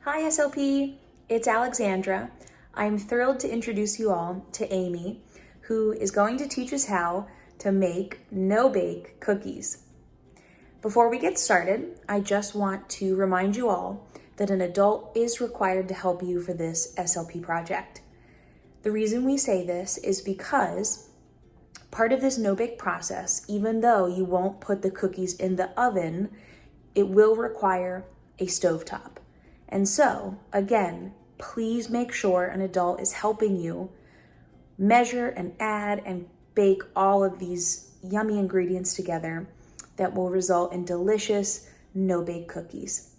Hi SLP, it's Alexandra. I'm thrilled to introduce you all to Amy, who is going to teach us how to make no-bake cookies. Before we get started, I just want to remind you all that an adult is required to help you for this SLP project. The reason we say this is because part of this no-bake process, even though you won't put the cookies in the oven, it will require a stovetop. And so, again, please make sure an adult is helping you measure and add and bake all of these yummy ingredients together that will result in delicious no-bake cookies.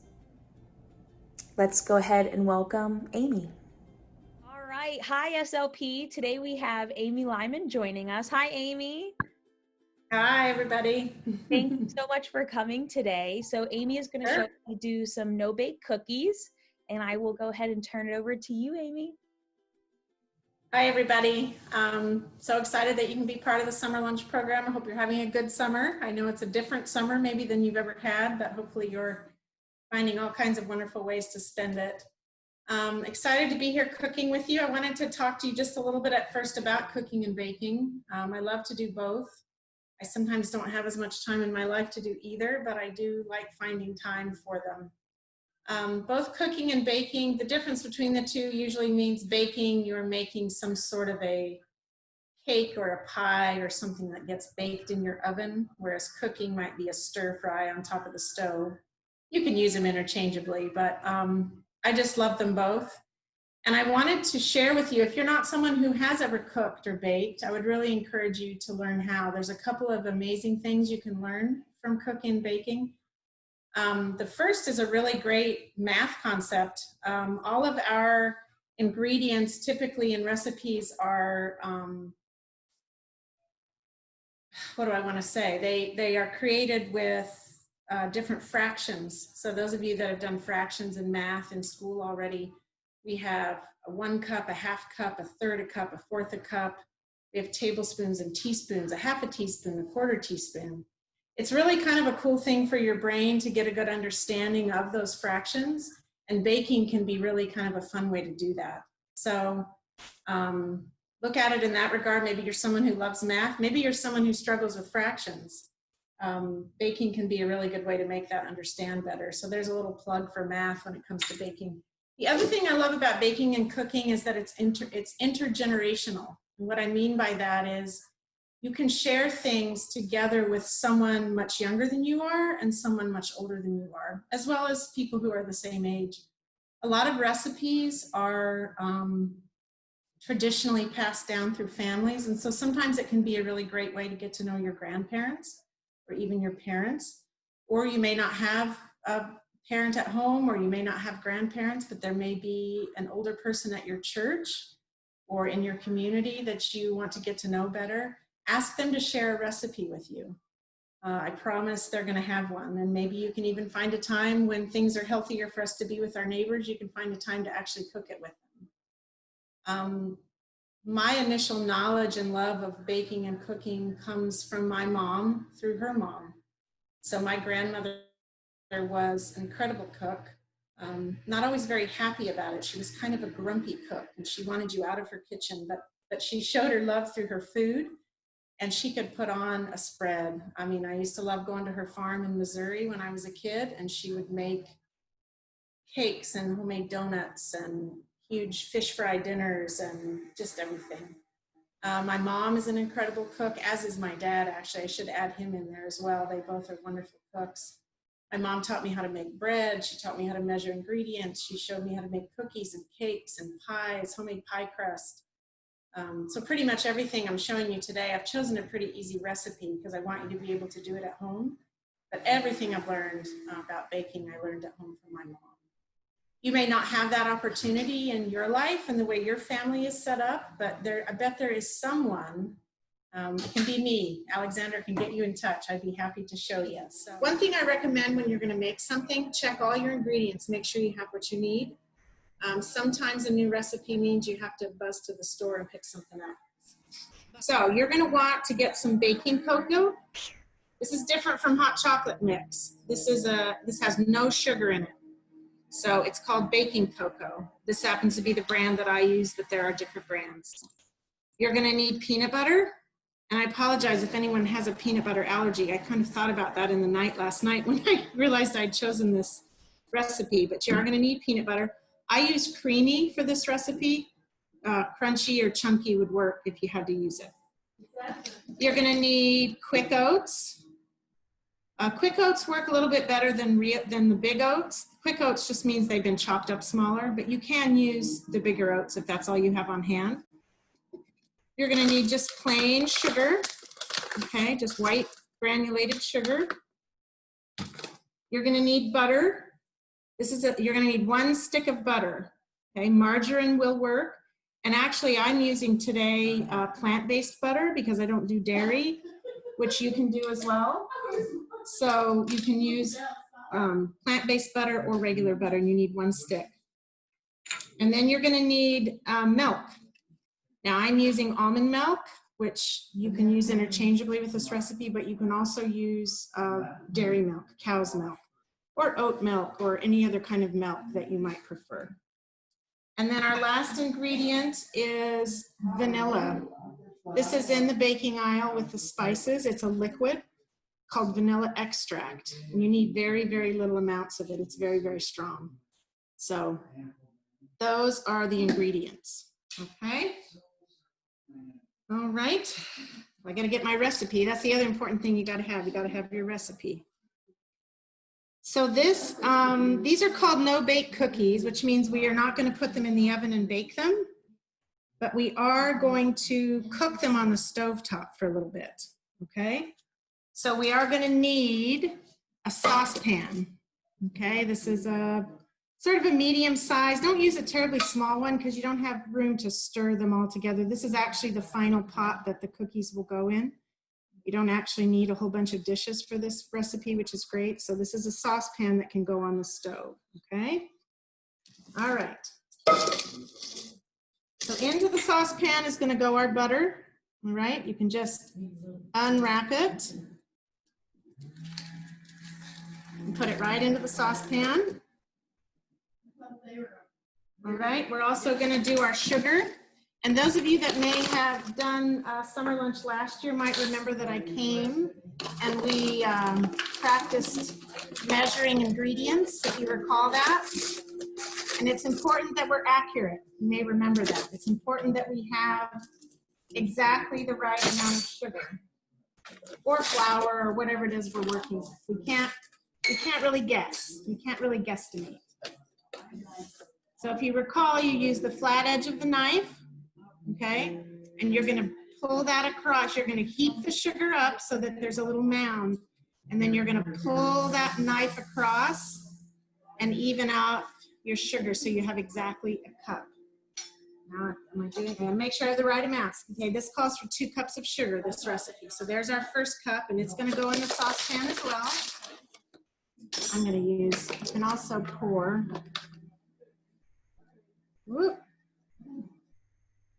Let's go ahead and welcome Amy. All right. Hi, SLP. Today we have Amy Lyman joining us. Hi, Amy. Hi, everybody. Thank you so much for coming today. So Amy is going to show Sure. me do some no-bake cookies, and I will go ahead and turn it over to you, Amy. Hi, everybody. So excited that you can be part of the summer lunch program. I hope you're having a good summer. I know it's a different summer maybe than you've ever had, but hopefully you're finding all kinds of wonderful ways to spend it. Excited to be here cooking with you. I wanted to talk to you just a little bit at first about cooking and baking. I love to do both. I sometimes don't have as much time in my life to do either, but I do like finding time for them. Both cooking and baking, the difference between the two usually means baking, you're making some sort of a cake or a pie or something that gets baked in your oven, whereas cooking might be a stir fry on top of the stove. You can use them interchangeably, but I just love them both. And I wanted to share with you, if you're not someone who has ever cooked or baked, I would really encourage you to learn how. There's a couple of amazing things you can learn from cooking and baking. The first is a really great math concept. All of our ingredients typically in recipes are, what do I want to say? They are created with different fractions. So those of you that have done fractions in math in school already, we have a 1 cup, a half cup, a third a cup, a fourth a cup. We have tablespoons and teaspoons, a half a teaspoon, a quarter teaspoon. It's really kind of a cool thing for your brain to get a good understanding of those fractions, and baking can be really kind of a fun way to do that. So look at it in that regard. Maybe you're someone who loves math. Maybe you're someone who struggles with fractions. Baking can be a really good way to make that understand better. So there's a little plug for math when it comes to baking. The other thing I love about baking and cooking is that it's intergenerational. And what I mean by that is you can share things together with someone much younger than you are and someone much older than you are, as well as people who are the same age. A lot of recipes are traditionally passed down through families, and so sometimes it can be a really great way to get to know your grandparents or even your parents. Or you may not have a parent at home, or you may not have grandparents, but there may be an older person at your church or in your community that you want to get to know better. Ask them to share a recipe with you. I promise they're going to have one. And maybe you can even find a time when things are healthier for us to be with our neighbors. You can find a time to actually cook it with them. My initial knowledge and love of baking and cooking comes from my mom through her mom. So my grandmother was an incredible cook. Not always very happy about it. She was kind of a grumpy cook, and she wanted you out of her kitchen, but she showed her love through her food. And she could put on a spread. I mean, I used to love going to her farm in Missouri when I was a kid, and she would make cakes and homemade donuts and huge fish fry dinners and just everything. My mom is an incredible cook, as is my dad, actually. I should add him in there as well. They both are wonderful cooks. My mom taught me how to make bread. She taught me how to measure ingredients. She showed me how to make cookies and cakes and pies, homemade pie crust. So pretty much everything I'm showing you today, I've chosen a pretty easy recipe because I want you to be able to do it at home. But everything I've learned about baking, I learned at home from my mom. You may not have that opportunity in your life and the way your family is set up, but I bet there is someone, it can be me, Alexandra can get you in touch. I'd be happy to show you. So one thing I recommend when you're going to make something, check all your ingredients, make sure you have what you need. Sometimes a new recipe means you have to buzz to the store and pick something up. So you're going to want to get some baking cocoa. This is different from hot chocolate mix. This has no sugar in it. So it's called baking cocoa. This happens to be the brand that I use, but there are different brands. You're gonna need peanut butter. And I apologize if anyone has a peanut butter allergy. I kind of thought about that in the night last night when I realized I'd chosen this recipe, but you are gonna need peanut butter. I use creamy for this recipe. Crunchy or chunky would work if you had to use it. You're gonna need quick oats. Quick oats work a little bit better than the big oats. Quick oats just means they've been chopped up smaller, but you can use the bigger oats if that's all you have on hand. You're gonna need just plain sugar, okay, just white granulated sugar. You're gonna need butter. You're gonna need 1 stick of butter, okay? Margarine will work. And actually I'm using today plant-based butter because I don't do dairy, which you can do as well. So you can use plant-based butter or regular butter, and you need 1 stick. And then you're gonna need milk. Now I'm using almond milk, which you can use interchangeably with this recipe, but you can also use dairy milk, cow's milk, or oat milk, or any other kind of milk that you might prefer. And then our last ingredient is vanilla. This is in the baking aisle with the spices. It's a liquid called vanilla extract. And you need very, very little amounts of it. It's very, very strong. So those are the ingredients, okay? All right, I gotta get my recipe. That's the other important thing you gotta have. You gotta have your recipe. So these are called no-bake cookies, which means we are not gonna put them in the oven and bake them, but we are going to cook them on the stovetop for a little bit, okay? So we are gonna need a saucepan, okay? This is a sort of a medium size. Don't use a terribly small one because you don't have room to stir them all together. This is actually the final pot that the cookies will go in. You don't actually need a whole bunch of dishes for this recipe, which is great. So this is a saucepan that can go on the stove, okay? All right. So into the saucepan is gonna go our butter, all right? You can just unwrap it and put it right into the saucepan. All right, we're also gonna do our sugar. And those of you that may have done summer lunch last year might remember that I came and we practiced measuring ingredients, if you recall that. And it's important that we're accurate. You may remember that. It's important that we have exactly the right amount of sugar or flour or whatever it is we're working with. We can't really guess. We can't really guesstimate. So if you recall, you use the flat edge of the knife, okay? And you're gonna pull that across. You're gonna heat the sugar up so that there's a little mound. And then you're gonna pull that knife across and even out your sugar so you have exactly a cup. Now, am I doing, I make sure I have the right amounts. Okay, this calls for 2 cups of sugar, this recipe. So there's our first cup, and it's gonna go in the saucepan as well. I'm gonna use, you can also pour. Whoop.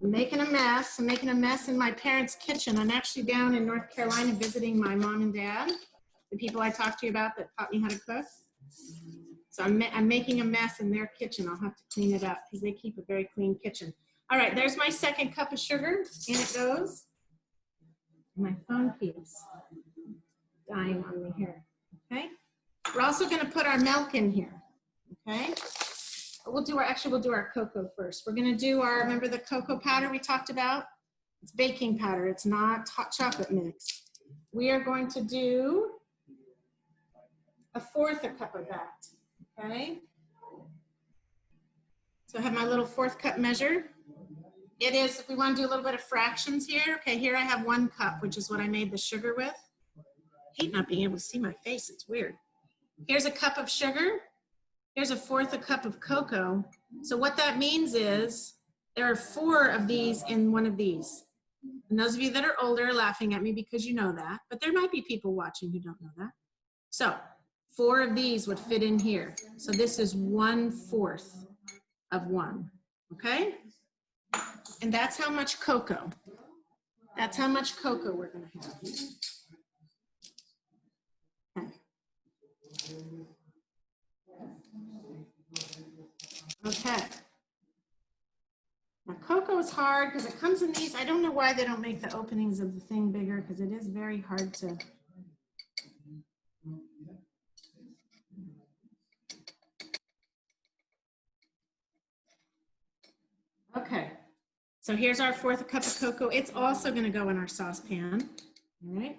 I'm making a mess. I'm making a mess in my parents' kitchen. I'm actually down in North Carolina visiting my mom and dad, the people I talked to you about that taught me how to cook. So I'm making a mess in their kitchen. I'll have to clean it up because they keep a very clean kitchen. All right, there's my second cup of sugar. In it goes. My phone keeps dying on me here, okay? We're also gonna put our milk in here, okay? We'll do our cocoa first. We're gonna do our, remember the cocoa powder we talked about? It's baking powder, it's not hot chocolate mix. We are going to do 1/4 cup of that, okay? So I have my little 4th cup measure. It is, if we wanna do a little bit of fractions here, okay, here I have 1 cup, which is what I made the sugar with. I hate not being able to see my face, it's weird. Here's a cup of sugar. Here's 1/4 cup of cocoa. So what that means is there are 4 of these in one of these. And those of you that are older are laughing at me because you know that, but there might be people watching who don't know that. So 4 of these would fit in here. So this is 1/4 of 1, okay? And that's how much cocoa. That's how much cocoa we're gonna have. Okay. Okay. Now cocoa is hard because it comes in these. I don't know why they don't make the openings of the thing bigger because it is very hard to. Okay, so here's our 4th cup of cocoa. It's also going to go in our saucepan. All right.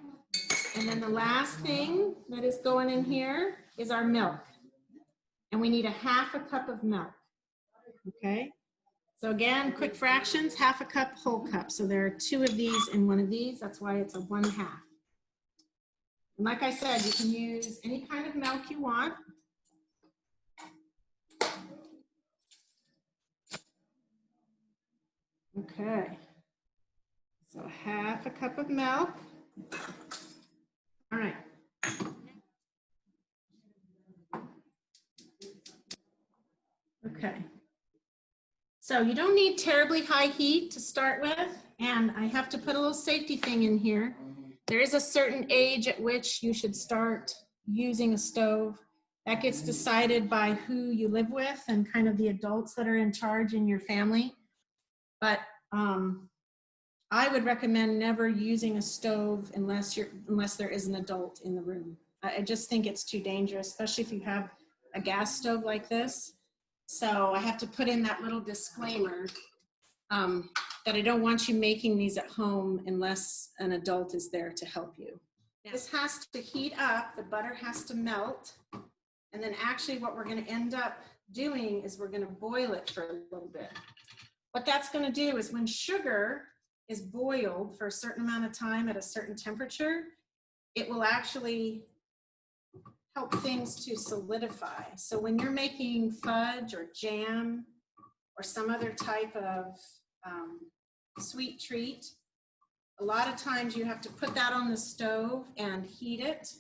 And then the last thing that is going in here is our milk. And we need a 1/2 cup of milk. Okay. So again, quick fractions, 1/2 cup, whole cup. So there are 2 of these and 1 of these. That's why it's a 1/2. And like I said, you can use any kind of milk you want. Okay. So 1/2 cup of milk. All right. Okay. So you don't need terribly high heat to start with. And I have to put a little safety thing in here. There is a certain age at which you should start using a stove. That gets decided by who you live with and kind of the adults that are in charge in your family. But I would recommend never using a stove unless there is an adult in the room. I just think it's too dangerous, especially if you have a gas stove like this. So I have to put in that little disclaimer that I don't want you making these at home unless an adult is there to help you. This has to heat up, the butter has to melt, and then actually what we're going to end up doing is we're going to boil it for a little bit. What that's going to do is when sugar is boiled for a certain amount of time at a certain temperature, it will actually help things to solidify. So when you're making fudge or jam or some other type of sweet treat, a lot of times you have to put that on the stove and heat it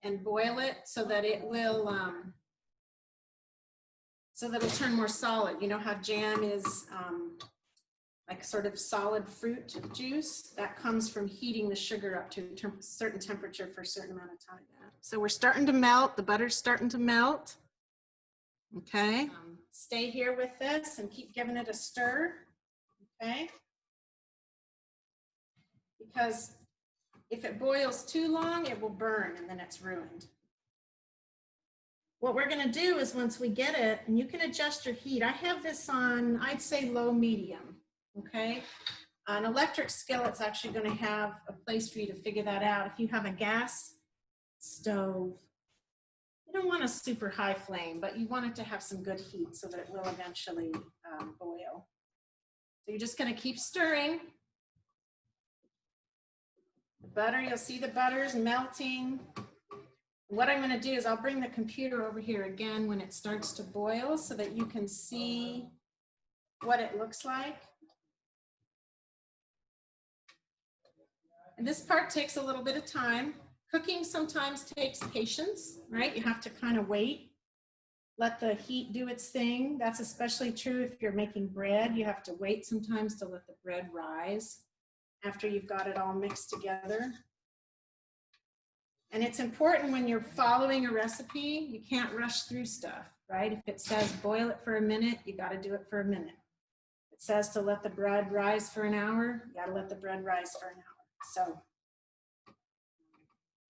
and boil it so that it will turn more solid. You know how jam is like sort of solid fruit juice? That comes from heating the sugar up to a certain temperature for a certain amount of time. So we're starting to melt, the butter's starting to melt. Okay, stay here with this and keep giving it a stir, okay? Because if it boils too long, it will burn and then it's ruined. What we're gonna do is once we get it, and you can adjust your heat. I have this on, I'd say low medium, okay? An electric skillet's actually gonna have a place for you to figure that out. If you have a gas stove, you don't want a super high flame, but you want it to have some good heat so that it will eventually boil. So you're just gonna keep stirring. The butter, you'll see the butter's melting. What I'm gonna do is I'll bring the computer over here again when it starts to boil so that you can see what it looks like. And this part takes a little bit of time. Cooking sometimes takes patience, right? You have to kind of wait, let the heat do its thing. That's especially true if you're making bread. You have to wait sometimes to let the bread rise after you've got it all mixed together. And it's important when you're following a recipe, you can't rush through stuff, right? If it says boil it for a minute, you got to do it for a minute. If it says to let the bread rise for an hour, you got to let the bread rise for an hour. So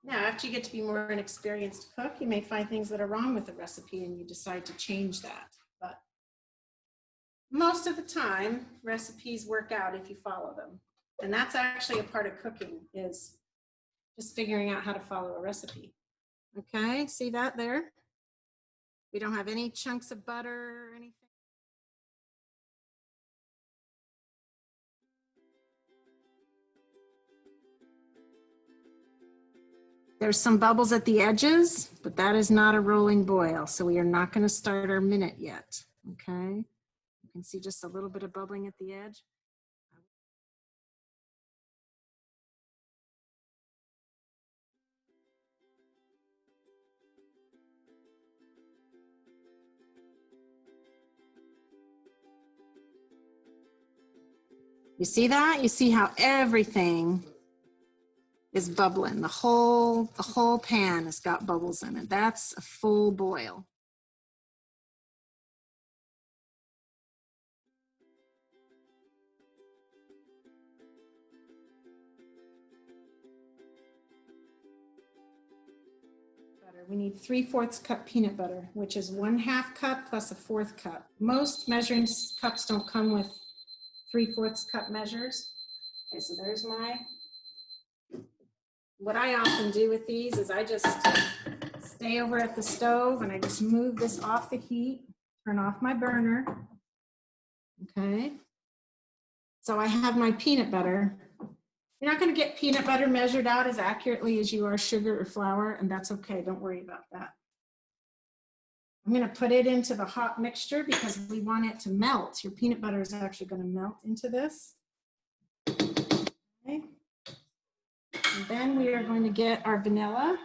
now, after you get to be more an experienced cook, you may find things that are wrong with the recipe and you decide to change that. But most of the time, recipes work out if you follow them. And that's actually a part of cooking, is just figuring out how to follow a recipe. Okay, see that there? We don't have any chunks of butter or anything. There's some bubbles at the edges, but that is not a rolling boil. So we are not going to start our minute yet. Okay. You can see just a little bit of bubbling at the edge. You see that? You see how everything is bubbling. The whole pan has got bubbles in it. That's a full boil. We need 3/4 cup peanut butter, which is 1/2 cup plus a 1/4 cup. Most measuring cups don't come with 3/4 cup measures. Okay, so there's what I often do with these is I just stay over at the stove and I just move this off the heat, turn off my burner. Okay. So I have my peanut butter. You're not going to get peanut butter measured out as accurately as you are sugar or flour, and that's okay. Don't worry about that. I'm going to put it into the hot mixture because we want it to melt. Your peanut butter is actually going to melt into this. Okay. And then we are going to get our vanilla.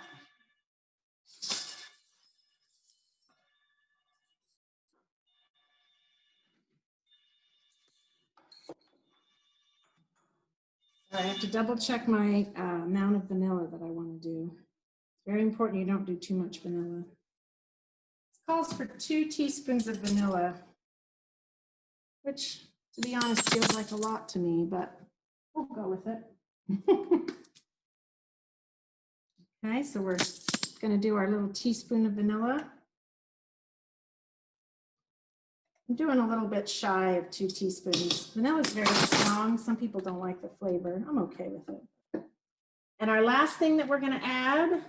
I have to double check my amount of vanilla that I want to do. It's very important you don't do too much vanilla. It calls for 2 teaspoons of vanilla, which, to be honest, feels like a lot to me, but we'll go with it. Okay, so we're going to do our little teaspoon of vanilla. I'm doing a little bit shy of 2 teaspoons. Vanilla is very strong. Some people don't like the flavor. I'm okay with it. And our last thing that we're going to add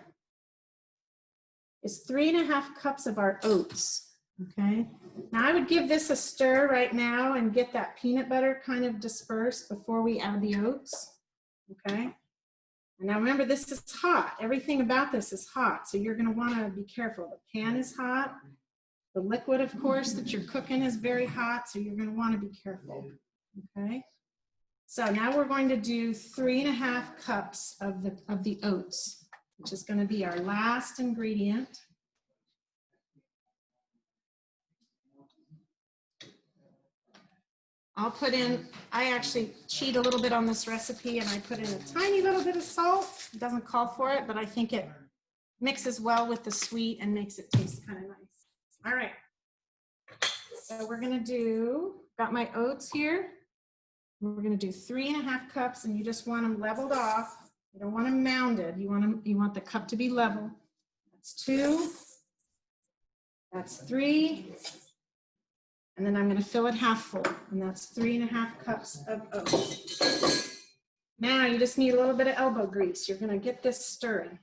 is 3.5 cups of our oats. Okay. Now I would give this a stir right now and get that peanut butter kind of dispersed before we add the oats. Okay. And now remember, this is hot. Everything about this is hot. So you're going to want to be careful. The pan is hot. The liquid, of course, that you're cooking is very hot, so you're going to want to be careful, okay? So now we're going to do 3.5 cups of the oats, which is going to be our last ingredient. I'll put in, I actually cheat a little bit on this recipe, and I put in a tiny little bit of salt. It doesn't call for it, but I think it mixes well with the sweet and makes it taste kind of nice. All right, so we're gonna do, got my oats here. We're gonna do 3.5 cups, and you just want them leveled off. You don't want them mounded. You want the cup to be level. That's 2, that's 3, and then I'm gonna fill it half full, and that's 3.5 cups of oats. Now you just need a little bit of elbow grease. You're gonna get this stirring.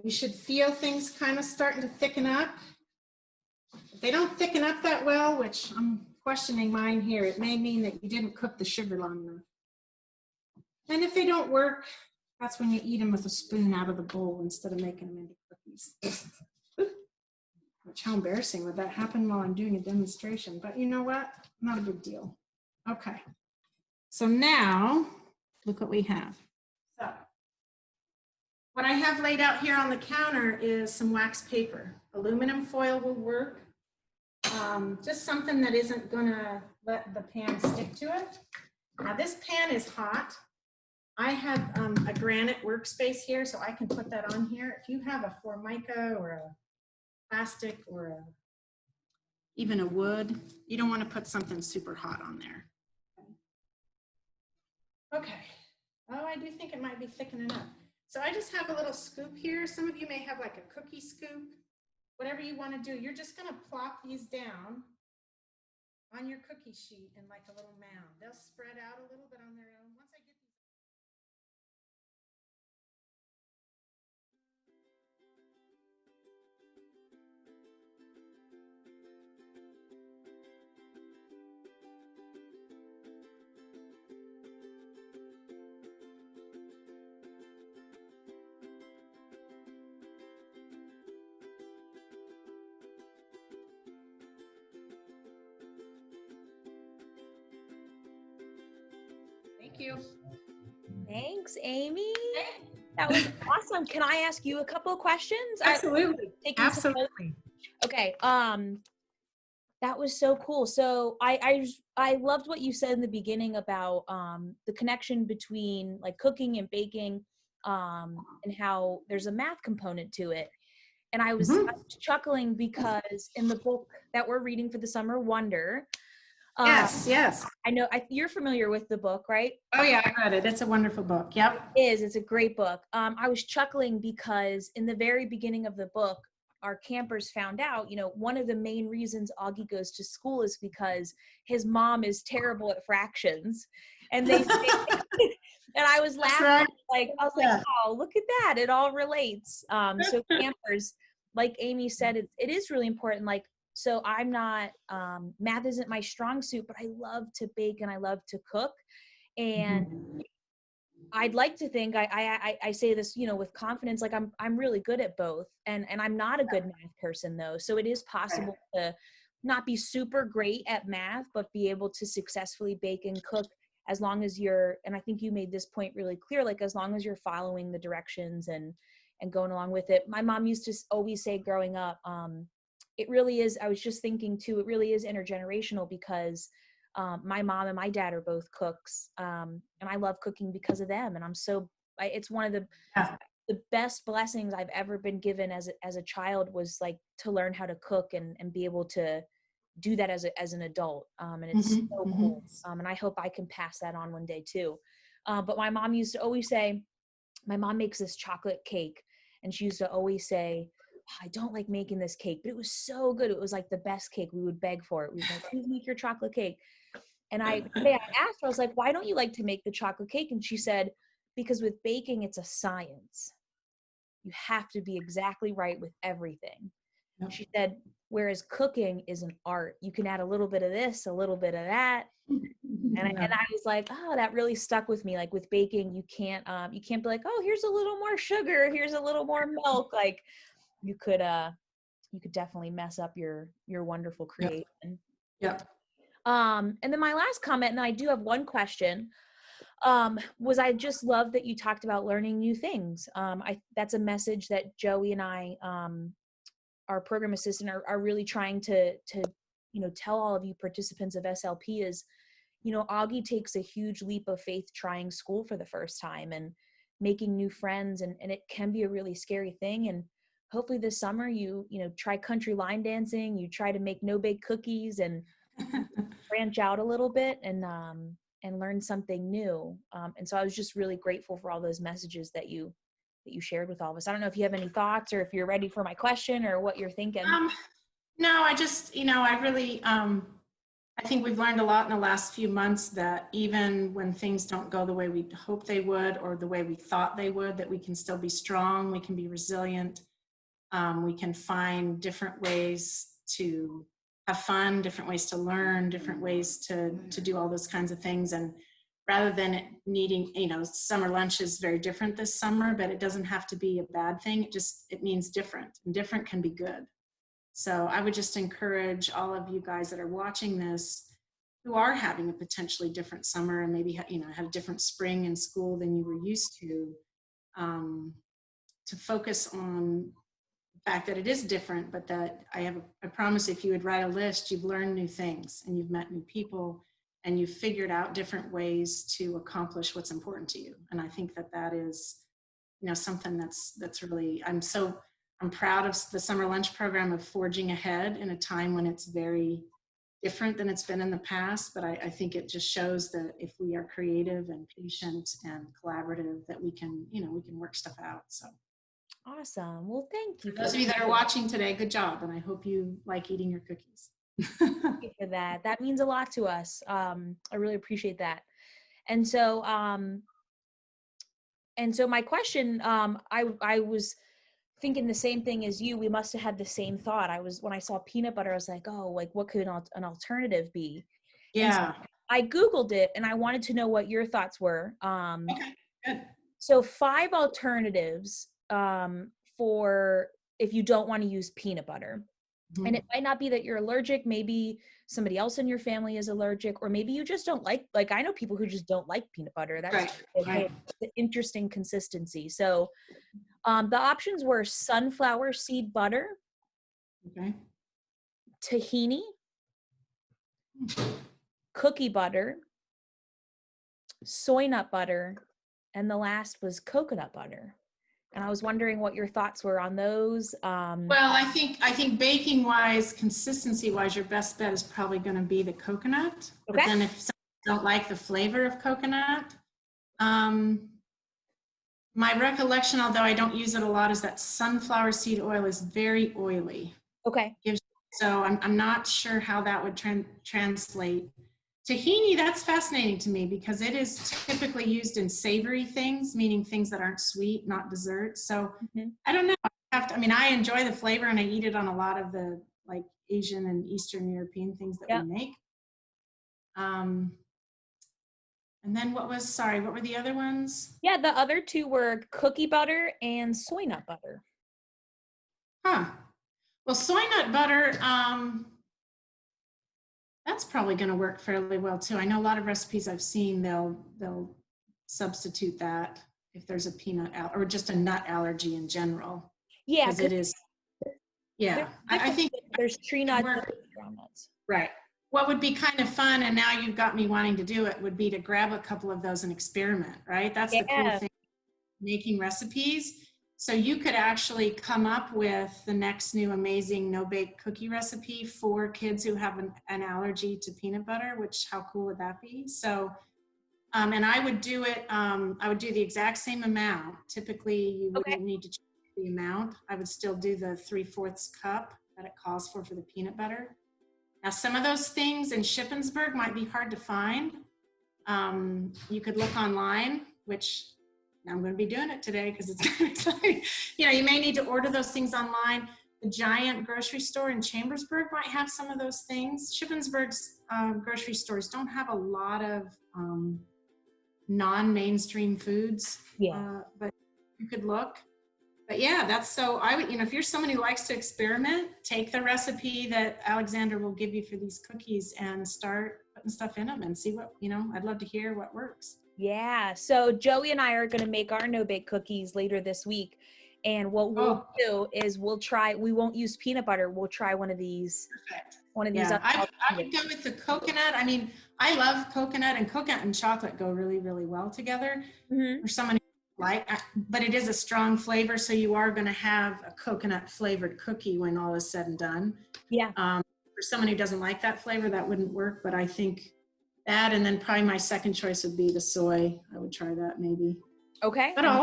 You should feel things kind of starting to thicken up. If they don't thicken up that well, which I'm questioning mine here, it may mean that you didn't cook the sugar long enough. And if they don't work, that's when you eat them with a spoon out of the bowl instead of making them into cookies. Which, how embarrassing would that happen while I'm doing a demonstration? But you know what? Not a big deal. Okay. So now, look what we have. So, what I have laid out here on the counter is some wax paper. Aluminum foil will work. Just something that isn't gonna let the pan stick to it. Now this pan is hot. I have a granite workspace here, so I can put that on here. If you have a Formica or a plastic or even a wood, you don't want to put something super hot on there. Okay. Oh, I do think it might be thickening up. So I just have a little scoop here. Some of you may have like a cookie scoop. Whatever you want to do, you're just going to plop these down on your cookie sheet in like a little mound. They'll spread out a little bit on their own. Once I get these. Thank you. Thanks, Amy. That was awesome. Can I ask you a couple of questions? Absolutely. Absolutely. Okay. That was so cool. So I loved what you said in the beginning about the connection between like cooking and baking, and how there's a math component to it. And I was chuckling because in the book that we're reading for the summer, Wonder, Yes, yes. I know you're familiar with the book, right? Oh yeah, I read it. It's a wonderful book. Yep. It's a great book. I was chuckling because in the very beginning of the book, our campers found out, one of the main reasons Augie goes to school is because his mom is terrible at fractions. And they say, and I was That's laughing, right. oh, look at that. It all relates. So campers, like Amy said, it is really important. Like, so I'm not, math isn't my strong suit, but I love to bake and I love to cook. And I'd like to think I say this, with confidence, like I'm really good at both, and I'm not a good math person though. So it is possible to not be super great at math, but be able to successfully bake and cook as long as and I think you made this point really clear, like as long as you're following the directions and going along with it. My mom used to always say growing up, it really is, I was just thinking too, it really is intergenerational because my mom and my dad are both cooks, and I love cooking because of them. And it's one of the best blessings I've ever been given as a child was like to learn how to cook and be able to do that as an adult. And it's so cool. And I hope I can pass that on one day too. But my mom used to always say, my mom makes this chocolate cake, and she used to always say, I don't like making this cake, but it was so good. It was like the best cake. We would beg for it. We would like, please make your chocolate cake. And I asked her, I was like, why don't you like to make the chocolate cake? And she said, because with baking, it's a science. You have to be exactly right with everything. Yep. She said, whereas cooking is an art. You can add a little bit of this, a little bit of that. And I was like, oh, that really stuck with me. Like with baking, you can't be like, oh, here's a little more sugar, here's a little more milk. Like you could definitely mess up your wonderful creation. Yep. And then my last comment, and I do have one question, was I just love that you talked about learning new things. That's a message that Joey and I, our program assistant, are really trying to tell all of you participants of SLP is, Augie takes a huge leap of faith trying school for the first time and making new friends, and it can be a really scary thing. And hopefully this summer you try country line dancing, you try to make no-bake cookies and branch out a little bit and learn something new. And so I was just really grateful for all those messages that you shared with all of us. I don't know if you have any thoughts or if you're ready for my question or what you're thinking. No, I just, I really, I think we've learned a lot in the last few months that even when things don't go the way we hope they would or the way we thought they would, that we can still be strong, we can be resilient, we can find different ways to have fun, different ways to learn, different ways to do all those kinds of things. And rather than it needing, summer lunch is very different this summer, but it doesn't have to be a bad thing. It means different, and different can be good. So I would just encourage all of you guys that are watching this who are having a potentially different summer and maybe have a different spring in school than you were used to focus on the fact that it is different, but that I promise if you would write a list, you've learned new things and you've met new people and you've figured out different ways to accomplish what's important to you. And I think that is, something that's really, I'm proud of the summer lunch program of forging ahead in a time when it's very different than it's been in the past. But I think it just shows that if we are creative and patient and collaborative, that we can work stuff out. So awesome. Well, thank you. For those of you that are watching today, good job. And I hope you like eating your cookies. Thank you for that. That means a lot to us. I really appreciate that. And so, my question, I was thinking the same thing as you. We must have had the same thought. When I saw peanut butter, I was like, oh, like what could an alternative be? Yeah. So I Googled it and I wanted to know what your thoughts were. Okay, good. So 5 alternatives for if you don't want to use peanut butter. Mm-hmm. And it might not be that you're allergic. Maybe somebody else in your family is allergic, or maybe you just don't like I know people who just don't like peanut butter. That's right. An interesting consistency. So the options were sunflower seed butter, okay, tahini, cookie butter, soy nut butter, and the last was coconut butter. And I was wondering what your thoughts were on those. Well, I think baking wise, consistency wise, your best bet is probably going to be the coconut. But Okay. then if some don't like the flavor of coconut, my recollection, although I don't use it a lot, is that sunflower seed oil is very oily. Okay. So I'm not sure how that would translate. Tahini, that's fascinating to me because it is typically used in savory things, meaning things that aren't sweet, not desserts. So I don't know. I mean, I enjoy the flavor and I eat it on a lot of the like Asian and Eastern European things that we make. And then what were the other ones? Yeah, the other two were cookie butter and soy nut butter. Huh. Well, soy nut butter, that's probably going to work fairly well too. I know a lot of recipes I've seen, they'll substitute that if there's a peanut or just a nut allergy in general. Yeah, because it is. Yeah, I think there's tree nuts and ground nuts. Right. What would be kind of fun, and now you've got me wanting to do it, would be to grab a couple of those and experiment. Right. That's the cool thing, making recipes. So you could actually come up with the next new amazing no-bake cookie recipe for kids who have an allergy to peanut butter, which how cool would that be? So, and I would do it, I would do the exact same amount. Typically you wouldn't need to change the amount. I would still do the 3/4 cup that it calls for the peanut butter. Now some of those things in Shippensburg might be hard to find. You could look online, which I'm going to be doing it today because it's kind of exciting. You know, you may need to order those things online. The giant grocery store in Chambersburg might have some of those things. Shippensburg's grocery stores don't have a lot of non-mainstream foods, but you could look. But yeah, that's so I would, you know, if you're someone who likes to experiment, take the recipe that Alexandra will give you for these cookies and start putting stuff in them and see what, you know, I'd love to hear what works. Yeah, so Joey and I are going to make our no-bake cookies later this week. And what we'll do is we won't use peanut butter. We'll try one of these. Perfect. One of these. Yeah, I would go with the coconut. I mean, I love coconut and chocolate go really, really well together. For someone who but it is a strong flavor. So you are going to have a coconut flavored cookie when all is said and done. Yeah. For someone who doesn't like that flavor, that wouldn't work. But I think that, and then probably my second choice would be the soy. I would try that maybe. Okay. But I'll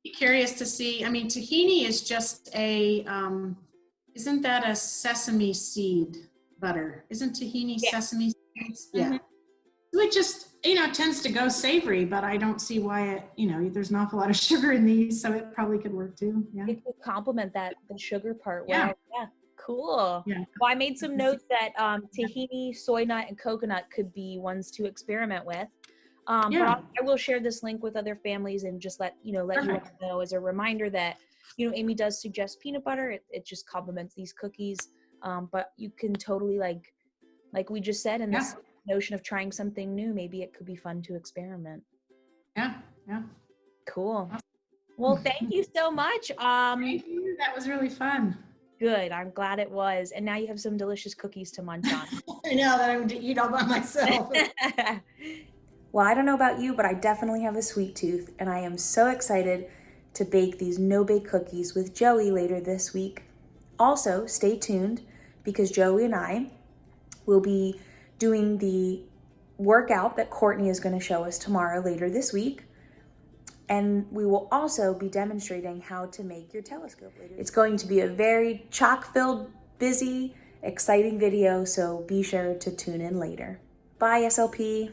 be curious to see. I mean, tahini is just isn't that a sesame seed butter? Isn't tahini sesame seeds? Yeah. So it just, you know, tends to go savory, but I don't see why it, you know, there's an awful lot of sugar in these, so it probably could work too. Yeah. It could complement the sugar part. Yeah. Wow. Yeah. Cool. Yeah. Well, I made some notes that tahini, soy nut, and coconut could be ones to experiment with. But I will share this link with other families and just let you all know as a reminder that, you know, Amy does suggest peanut butter. It just complements these cookies. But you can totally like we just said, in this notion of trying something new, maybe it could be fun to experiment. Yeah. Yeah. Cool. Well, thank you so much. Thank you. That was really fun. Good. I'm glad it was. And now you have some delicious cookies to munch on. I know that I would eat all by myself. Well, I don't know about you, but I definitely have a sweet tooth, and I am so excited to bake these no-bake cookies with Joey later this week. Also, stay tuned because Joey and I will be doing the workout that Courtney is going to show us tomorrow later this week. And we will also be demonstrating how to make your telescope later. It's going to be a very chock-filled, busy, exciting video, so be sure to tune in later. Bye, SLP.